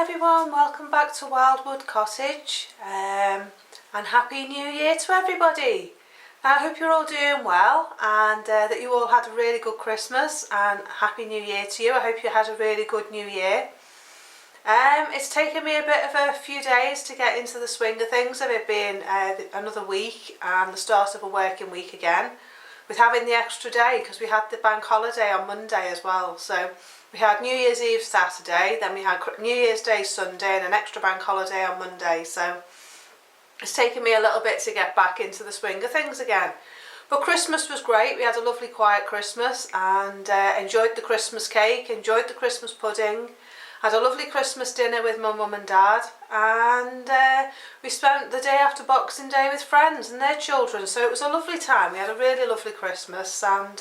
everyone, welcome back to Wildwood Cottage and Happy New Year to everybody. I hope you're all doing well and that you all had a really good Christmas and Happy New Year to you. I hope you had a really good New Year. It's taken me a bit of a few days to get into the swing of things, of it being another week and the start of a working week again, with having the extra day because we had the bank holiday on Monday as well. So we had New Year's Eve Saturday, then we had New Year's Day Sunday and an extra bank holiday on Monday. So it's taken me a little bit to get back into the swing of things again. But Christmas was great. We had a lovely quiet Christmas and enjoyed the Christmas cake, enjoyed the Christmas pudding, had a lovely Christmas dinner with my mum and dad, and we spent the day after Boxing Day with friends and their children. So it was a lovely time. We had a really lovely Christmas and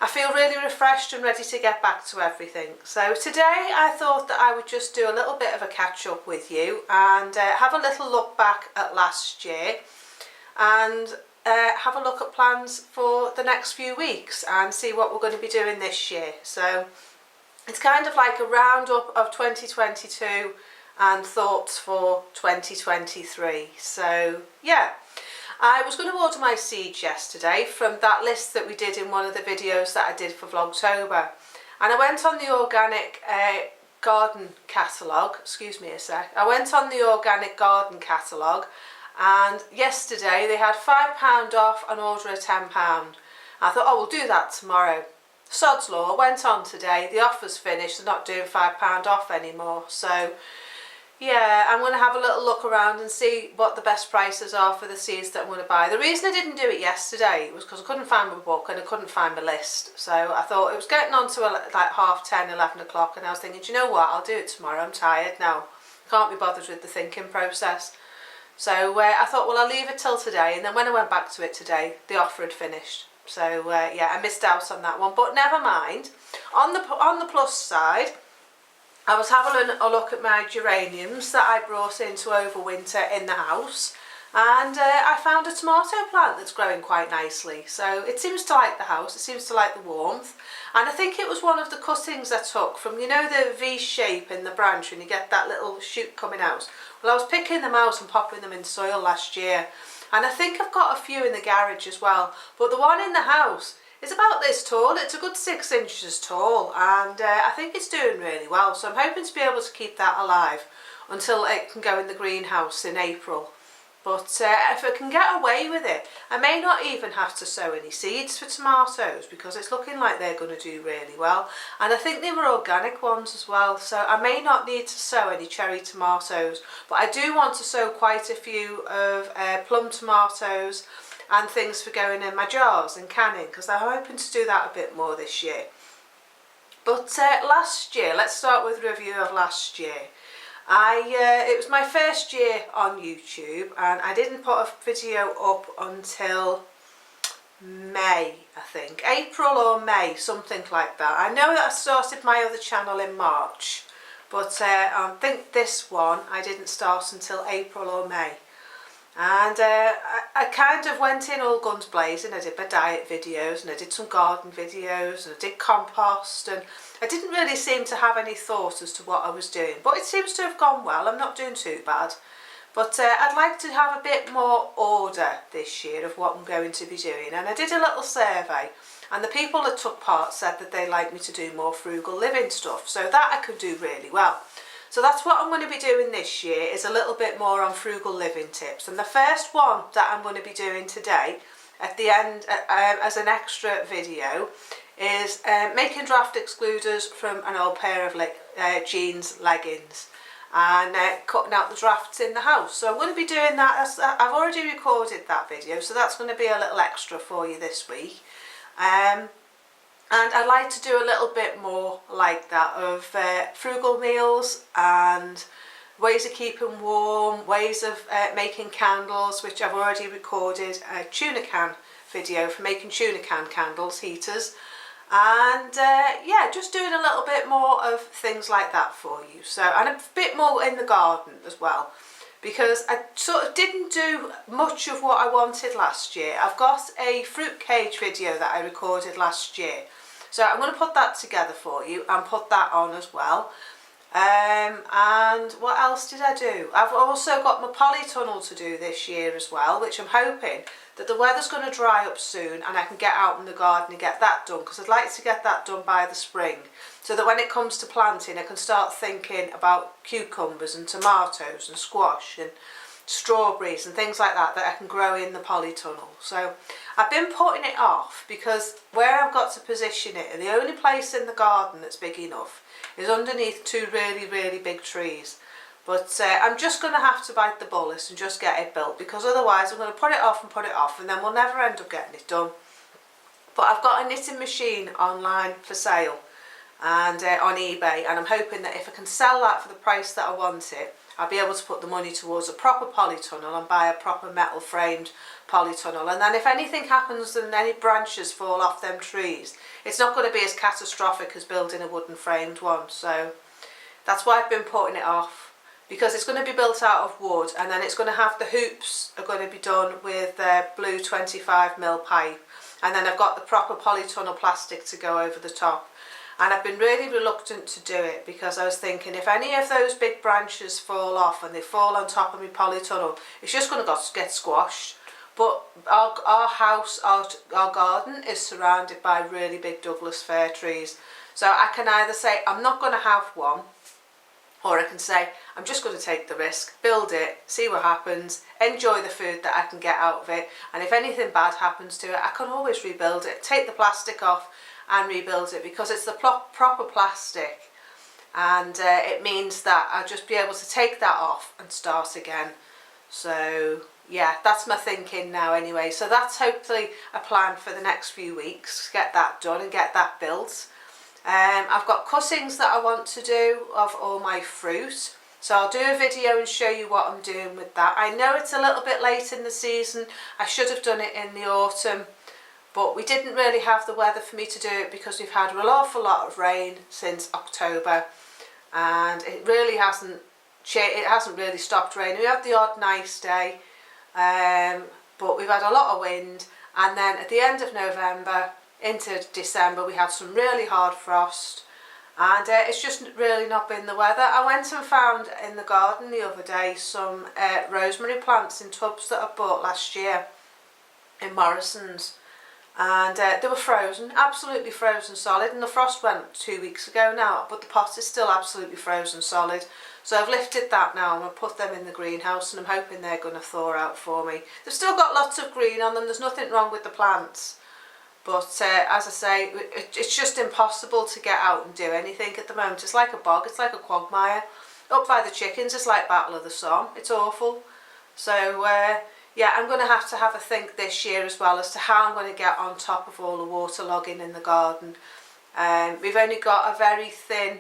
I feel really refreshed and ready to get back to everything. So today I thought that I would just do a little bit of a catch up with you and have a little look back at last year and have a look at plans for the next few weeks and see what we're going to be doing this year. So it's kind of like a roundup of 2022 and thoughts for 2023. So yeah. I was going to order my seeds yesterday from that list that we did in one of the videos that I did for Vlogtober, and I went on the organic garden catalogue, excuse me a sec, I went on the organic garden catalogue and yesterday they had £5 off an order of £10. I thought, oh, we'll do that tomorrow. Sod's law, went on today, the offer's finished, they're not doing £5 off anymore. So yeah, I'm going to have a little look around and see what the best prices are for the seeds that I'm going to buy. The reason I didn't do it yesterday was because I couldn't find my book and I couldn't find my list. So I thought it was getting on to like 10:30, 11 o'clock, and I was thinking, do you know what, I'll do it tomorrow, I'm tired now. Can't be bothered with the thinking process. So I thought, well, I'll leave it till today, and then when I went back to it today, the offer had finished. So yeah, I missed out on that one, but never mind. On the plus side, I was having a look at my geraniums that I brought in to overwinter in the house, and I found a tomato plant that's growing quite nicely. So it seems to like the house, it seems to like the warmth, and I think it was one of the cuttings I took from, you know, the V shape in the branch when you get that little shoot coming out. Well, I was picking them out and popping them in soil last year, and I think I've got a few in the garage as well, but the one in the house, it's about this tall. It's a good 6 inches tall, and I think it's doing really well. So I'm hoping to be able to keep that alive until it can go in the greenhouse in April. But if I can get away with it, I may not even have to sow any seeds for tomatoes because it's looking like they're going to do really well. And I think they were organic ones as well, so I may not need to sow any cherry tomatoes. But I do want to sow quite a few of plum tomatoes and things for going in my jars and canning, because I'm hoping to do that a bit more this year. But last year, let's start with a review of last year. It was my first year on YouTube, and I didn't put a video up until May, I think, April or May, something like that. I know that I started my other channel in March, but I think this one I didn't start until April or May. And I kind of went in all guns blazing. I did my diet videos and I did some garden videos and I did compost, and I didn't really seem to have any thought as to what I was doing, but it seems to have gone well. I'm not doing too bad, but I'd like to have a bit more order this year of what I'm going to be doing. And I did a little survey, and the people that took part said that they like me to do more frugal living stuff, so that I could do really well. So that's what I'm going to be doing this year, is a little bit more on frugal living tips. And the first one that I'm going to be doing today at the end as an extra video is making draft excluders from an old pair of jeans leggings and cutting out the drafts in the house. So I'm going to be doing that. I've already recorded that video, so that's going to be a little extra for you this week. And I'd like to do a little bit more like that of frugal meals and ways of keeping warm, ways of making candles, which I've already recorded a tuna can video for making tuna can candles, heaters, and yeah, just doing a little bit more of things like that for you. So, and a bit more in the garden as well, because I sort of didn't do much of what I wanted last year. I've got a fruit cage video that I recorded last year, so I'm going to put that together for you and put that on as well. And what else did I do? I've also got my polytunnel to do this year as well, which I'm hoping that the weather's going to dry up soon and I can get out in the garden and get that done, because I'd like to get that done by the spring, so that when it comes to planting I can start thinking about cucumbers and tomatoes and squash and strawberries and things like that I can grow in the polytunnel. So I've been putting it off because where I've got to position it, and the only place in the garden that's big enough is underneath two really big trees. But I'm just going to have to bite the bullet and just get it built, because otherwise I'm going to put it off and then we'll never end up getting it done. But I've got a knitting machine online for sale and on eBay, and I'm hoping that if I can sell that for the price that I want it, I'll be able to put the money towards a proper polytunnel and buy a proper metal framed polytunnel. And then if anything happens and any branches fall off them trees, it's not going to be as catastrophic as building a wooden framed one. So that's why I've been putting it off, because it's going to be built out of wood, and then it's going to have the hoops are going to be done with blue 25mm pipe, and then I've got the proper polytunnel plastic to go over the top. And I've been really reluctant to do it because I was thinking, if any of those big branches fall off and they fall on top of my polytunnel, it's just going to get squashed. But our house, our garden is surrounded by really big Douglas fir trees. So I can either say I'm not going to have one, or I can say I'm just going to take the risk, build it, see what happens, enjoy the food that I can get out of it, and if anything bad happens to it, I can always rebuild it, take the plastic off and rebuild it, because it's the proper plastic, and it means that I'll just be able to take that off and start again. So yeah, that's my thinking now anyway. So that's hopefully a plan for the next few weeks, get that done and get that built. I've got cuttings that I want to do of all my fruit, so I'll do a video and show you what I'm doing with that. I know it's a little bit late in the season, I should have done it in the autumn, but we didn't really have the weather for me to do it because we've had an awful lot of rain since October, and it really hasn't really stopped raining. We had the odd nice day, but we've had a lot of wind, and then at the end of November into December we had some really hard frost, and it's just really not been the weather. I went and found in the garden the other day some rosemary plants in tubs that I bought last year in Morrison's, and they were frozen, absolutely frozen solid, and the frost went 2 weeks ago now, but the pot is still absolutely frozen solid. So I've lifted that now and I've put them in the greenhouse, and I'm hoping they're going to thaw out for me. They've still got lots of green on them, there's nothing wrong with the plants, but as I say, it's just impossible to get out and do anything at the moment. It's like a bog, it's like a quagmire. Up by the chickens it's like Battle of the Somme, it's awful. So yeah, I'm going to have a think this year as well as to how I'm going to get on top of all the waterlogging in the garden. We've only got a very thin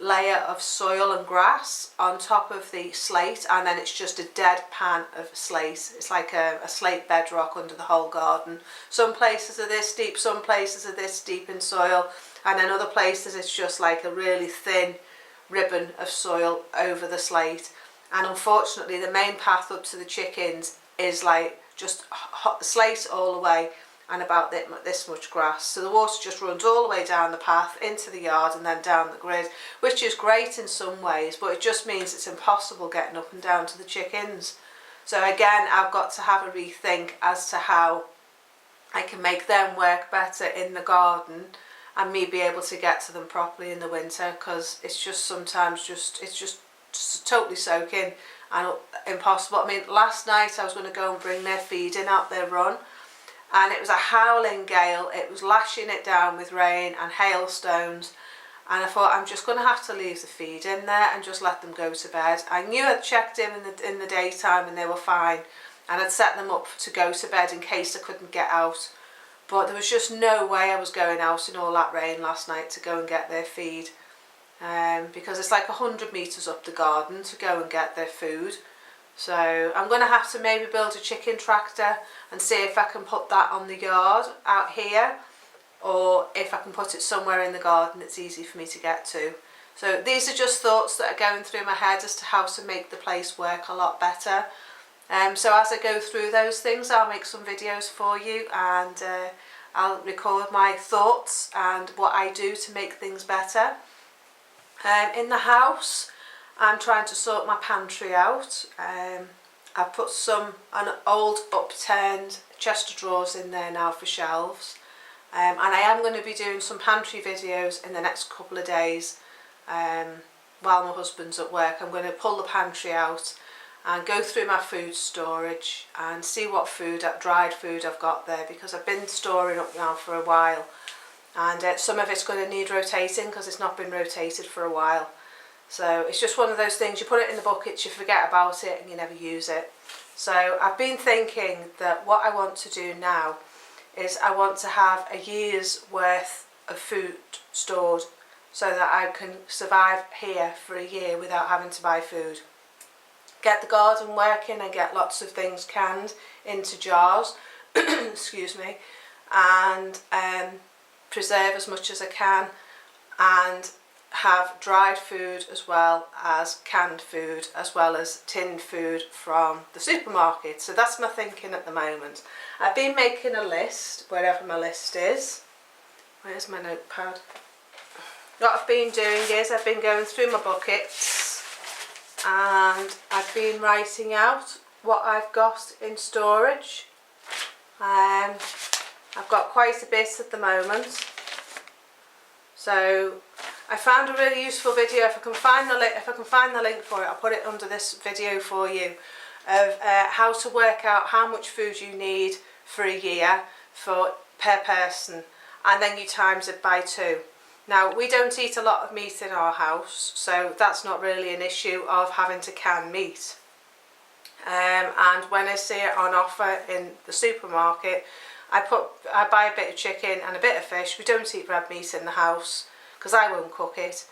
layer of soil and grass on top of the slate, and then it's just a dead pan of slate. It's like a slate bedrock under the whole garden. Some places are this deep, some places are this deep in soil, and then other places it's just like a really thin ribbon of soil over the slate. And unfortunately the main path up to the chickens is like just slate all the way and about this much grass. So the water just runs all the way down the path into the yard and then down the grid, which is great in some ways, but it just means it's impossible getting up and down to the chickens. So again, I've got to have a rethink as to how I can make them work better in the garden and me be able to get to them properly in the winter, because it's just sometimes it's just totally soaking and impossible. I mean, last night I was going to go and bring their feed in out their run, and it was a howling gale. It was lashing it down with rain and hailstones, and I thought I'm just going to have to leave the feed in there and just let them go to bed. I knew I'd checked in the daytime and they were fine, and I'd set them up to go to bed in case I couldn't get out, but there was just no way I was going out in all that rain last night to go and get their feed. Because it's like 100 metres up the garden to go and get their food. So I'm going to have to maybe build a chicken tractor and see if I can put that on the yard out here, or if I can put it somewhere in the garden it's easy for me to get to. So these are just thoughts that are going through my head as to how to make the place work a lot better. So as I go through those things I'll make some videos for you, and I'll record my thoughts and what I do to make things better. In the house, I'm trying to sort my pantry out. I've put an old upturned chest of drawers in there now for shelves. And I am going to be doing some pantry videos in the next couple of days while my husband's at work. I'm going to pull the pantry out and go through my food storage and see what dried food I've got there, because I've been storing up now for a while, and some of it's going to need rotating because it's not been rotated for a while. So it's just one of those things, you put it in the buckets, you forget about it and you never use it. So I've been thinking that what I want to do now is I want to have a year's worth of food stored so that I can survive here for a year without having to buy food. Get the garden working and get lots of things canned into jars, excuse me, and preserve as much as I can, and have dried food as well as canned food, as well as tinned food from the supermarket. So that's my thinking at the moment. I've been making a list, wherever my list is. Where's my notepad? What I've been doing is I've been going through my buckets and I've been writing out what I've got in storage. I've got quite a bit at the moment. So I found a really useful video. If I can find the link for it, I'll put it under this video for you, of how to work out how much food you need for a year per person, and then you times it by 2. Now, we don't eat a lot of meat in our house, so that's not really an issue of having to can meat. And when I see it on offer in the supermarket, I buy a bit of chicken and a bit of fish. We don't eat red meat in the house because I won't cook it.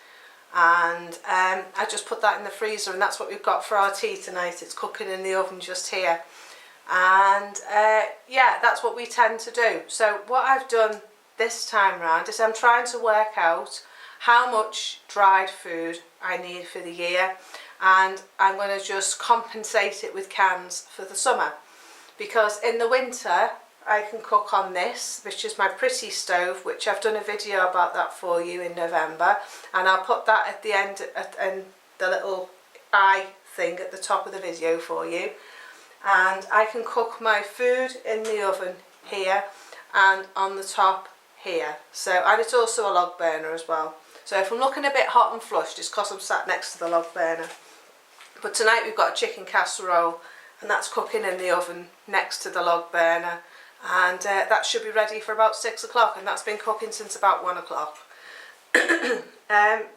And I just put that in the freezer, and that's what we've got for our tea tonight. It's cooking in the oven just here. And yeah, that's what we tend to do. So what I've done this time round is I'm trying to work out how much dried food I need for the year, and I'm going to just compensate it with cans for the summer, because in the winter I can cook on this, which is my pretty stove, which I've done a video about that for you in November, and I'll put that at the end and the little eye thing at the top of the video for you. And I can cook my food in the oven here and on the top here. So, and it's also a log burner as well. So if I'm looking a bit hot and flushed, it's because I'm sat next to the log burner. But tonight we've got a chicken casserole, and that's cooking in the oven next to the log burner, and that should be ready for about 6 o'clock, and that's been cooking since about 1 o'clock.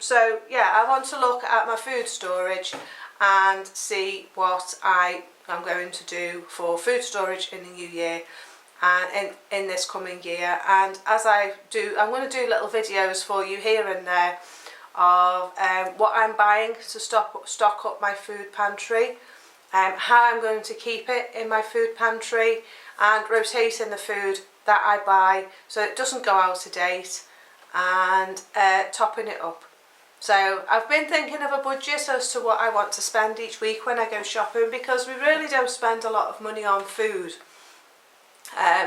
So yeah, I want to look at my food storage and see what I am going to do for food storage in the new year and in this coming year. And as I do, I'm going to do little videos for you here and there of what I'm buying to stock up my food pantry, how I'm going to keep it in my food pantry, and rotating the food that I buy so it doesn't go out of date, and topping it up. So I've been thinking of a budget as to what I want to spend each week when I go shopping, because we really don't spend a lot of money on food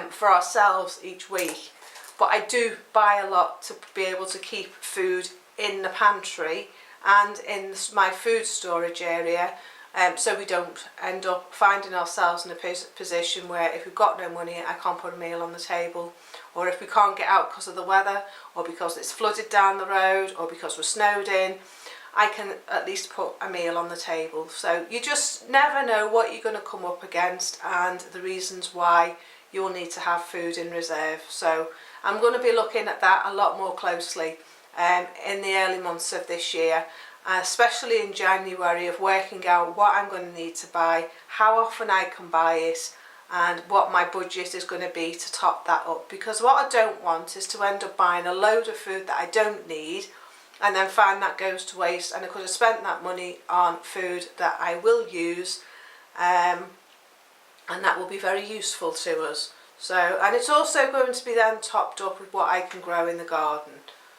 for ourselves each week, but I do buy a lot to be able to keep food in the pantry and in my food storage area, so we don't end up finding ourselves in a position where if we've got no money I can't put a meal on the table, or if we can't get out because of the weather, or because it's flooded down the road, or because we're snowed in, I can at least put a meal on the table. So you just never know what you're going to come up against and the reasons why you'll need to have food in reserve. So I'm going to be looking at that a lot more closely in the early months of this year, especially in January, of working out what I'm going to need to buy, how often I can buy it, and what my budget is going to be to top that up. Because what I don't want is to end up buying a load of food that I don't need and then find that goes to waste, and I could have spent that money on food that I will use, and that will be very useful to us. So, and it's also going to be then topped up with what I can grow in the garden.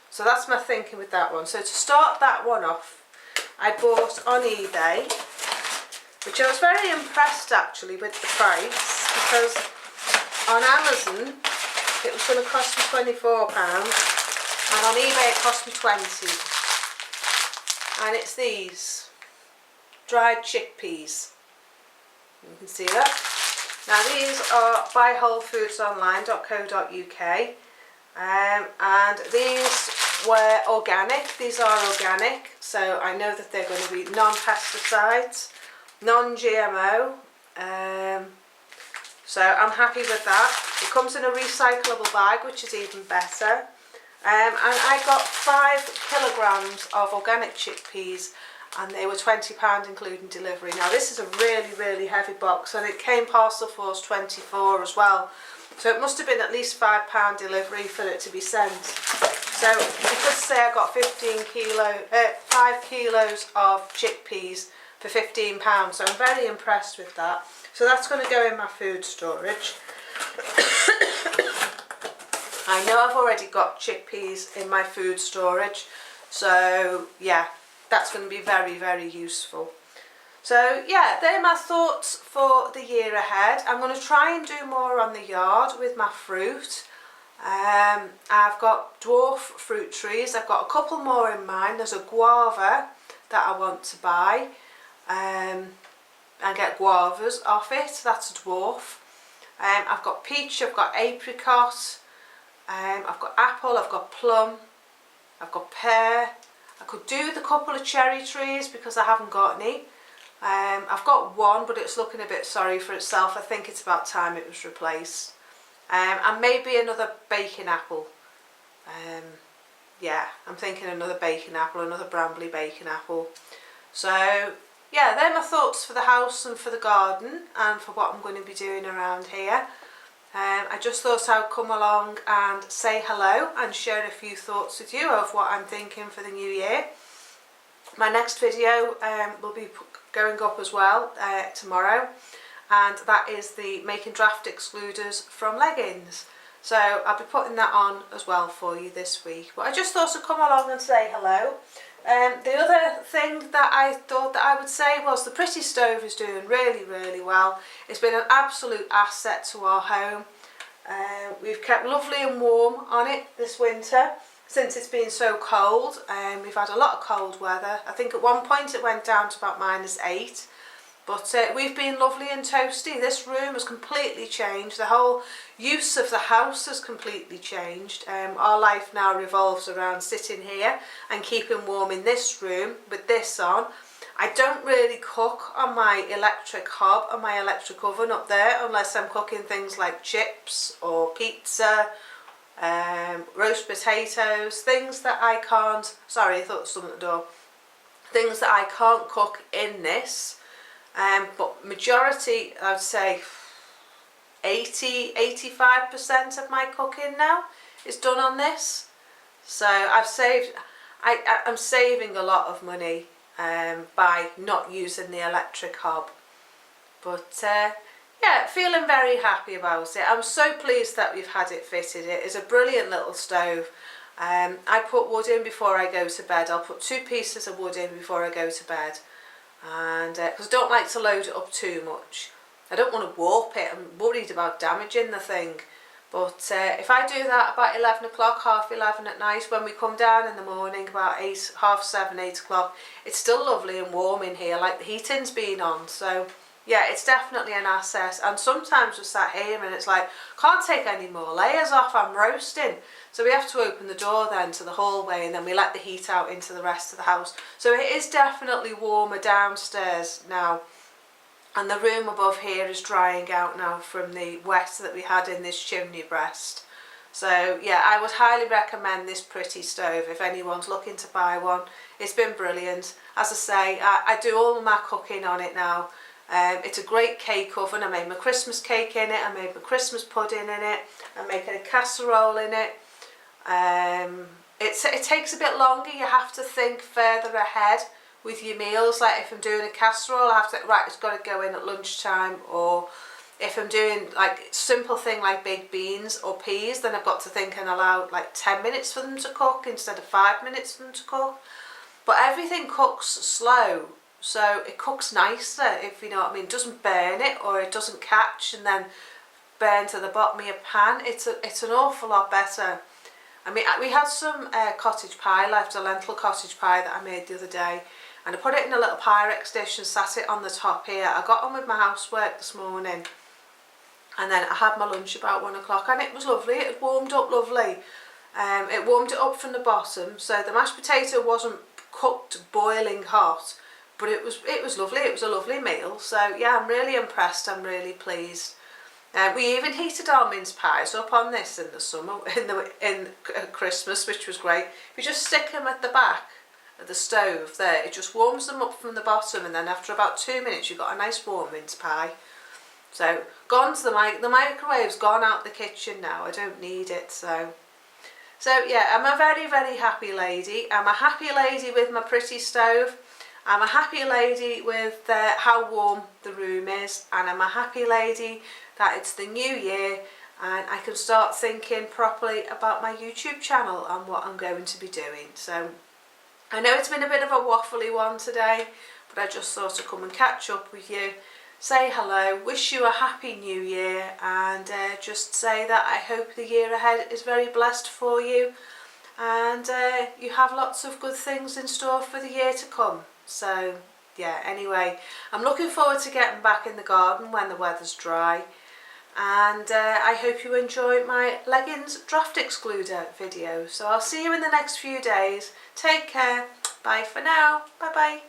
So that's my thinking with that one. So to start that one off, I bought on eBay, which I was very impressed actually with the price, because on Amazon it was going to cost me £24 and on eBay it cost me 20. and it's these dried chickpeas. You can see that. Now these are by wholefoodsonline.co.uk, and these were organic. These are organic, so I know that they're going to be non-pesticides, non-GMO, so I'm happy with that. It comes in a recyclable bag, which is even better. And I got 5 kilograms of organic chickpeas, and they were £20 including delivery. Now this is a really heavy box, and it came parcel force 24 as well, so it must have been at least £5 delivery for it to be sent. So because say I got 5 kilos of chickpeas for £15, so I'm very impressed with that. So that's going to go in my food storage. I know I've already got chickpeas in my food storage, so yeah, that's going to be very useful. So yeah, they're my thoughts for the year ahead. I'm going to try and do more on the yard with my fruit. I've got dwarf fruit trees. I've got a couple more in mind. There's a guava that I want to buy and get guavas off it. That's a dwarf. I've got peach, I've got apricot, I've got apple, I've got plum, I've got pear. I could do with a couple of cherry trees because I haven't got any. I've got one, but it's looking a bit sorry for itself. I think it's about time it was replaced. And maybe another bacon apple. Yeah, I'm thinking another bacon apple, another brambly bacon apple. So yeah, they're my thoughts for the house and for the garden and for what I'm going to be doing around here. I just thought I'd come along and say hello and share a few thoughts with you of what I'm thinking for the new year. My next video will be going up as well tomorrow, and that is the making draft excluders from leggings. So I'll be putting that on as well for you this week. But I just thought I'd come along and say hello. The other thing that I thought that I would say was the pretty stove is doing really well. It's been an absolute asset to our home. We've kept lovely and warm on it this winter since it's been so cold. We've had a lot of cold weather. I think at one point it went down to about -8. But we've been lovely and toasty. This room has completely changed. The whole use of the house has completely changed. Our life now revolves around sitting here and keeping warm in this room with this on. I don't really cook on my electric hob and my electric oven up there unless I'm cooking things like chips or pizza, roast potatoes, things that I can't, sorry, I thought there was someone at the door, things that I can't cook in this. But majority, I would say 85% of my cooking now is done on this. So I'm saving a lot of money by not using the electric hob. But yeah, feeling very happy about it. I'm so pleased that we've had it fitted. It is a brilliant little stove. I put wood in before I go to bed. I'll put 2 pieces of wood in before I go to bed. And because I don't like to load it up too much. I don't want to warp it. I'm worried about damaging the thing. But if I do that about 11 o'clock, half 11 at night, when we come down in the morning about 8, half 7, 8 o'clock, it's still lovely and warm in here, like the heating's been on. So yeah, it's definitely an asset. And sometimes we're sat here and it's like, can't take any more layers off, I'm roasting. So we have to open the door then to the hallway, and then we let the heat out into the rest of the house. So it is definitely warmer downstairs now. And the room above here is drying out now from the wet that we had in this chimney breast. So yeah, I would highly recommend this pretty stove if anyone's looking to buy one. It's been brilliant. As I say, I do all my cooking on it now. It's a great cake oven. I made my Christmas cake in it. I made my Christmas pudding in it. I'm making a casserole in it. It takes a bit longer. You have to think further ahead with your meals. Like if I'm doing a casserole, I have to think, right, it's got to go in at lunchtime. Or if I'm doing like simple thing like baked beans or peas, then I've got to think and allow like 10 minutes for them to cook instead of 5 minutes for them to cook. But everything cooks slow, so it cooks nicer, if you know what I mean. It doesn't burn it, or it doesn't catch and then burn to the bottom of your pan. It's an awful lot better I mean, we had some cottage pie left, a lentil cottage pie that I made the other day, and I put it in a little Pyrex dish and sat it on the top here. I got on with my housework this morning, and then I had my lunch about 1 o'clock, and it was lovely. It had warmed up lovely. It warmed it up from the bottom, so the mashed potato wasn't cooked boiling hot, but it was lovely. It was a lovely meal. So yeah, I'm really impressed. I'm really pleased. We even heated our mince pies up on this in the summer, in Christmas, which was great. If you just stick them at the back of the stove there, it just warms them up from the bottom, and then after about 2 minutes you've got a nice warm mince pie. So gone to the microwave's gone out the kitchen now. I don't need it. So yeah, I'm a very, very happy lady. I'm a happy lady with my pretty stove. I'm a happy lady with how warm the room is, and I'm a happy lady that it's the new year and I can start thinking properly about my YouTube channel and what I'm going to be doing. So I know it's been a bit of a waffly one today, but I just thought I'd come and catch up with you, say hello, wish you a happy new year, and just say that I hope the year ahead is very blessed for you, and you have lots of good things in store for the year to come. So yeah, anyway, I'm looking forward to getting back in the garden when the weather's dry, and I hope you enjoy my leggings draft excluder video. So I'll see you in the next few days. Take care. Bye for now. Bye bye.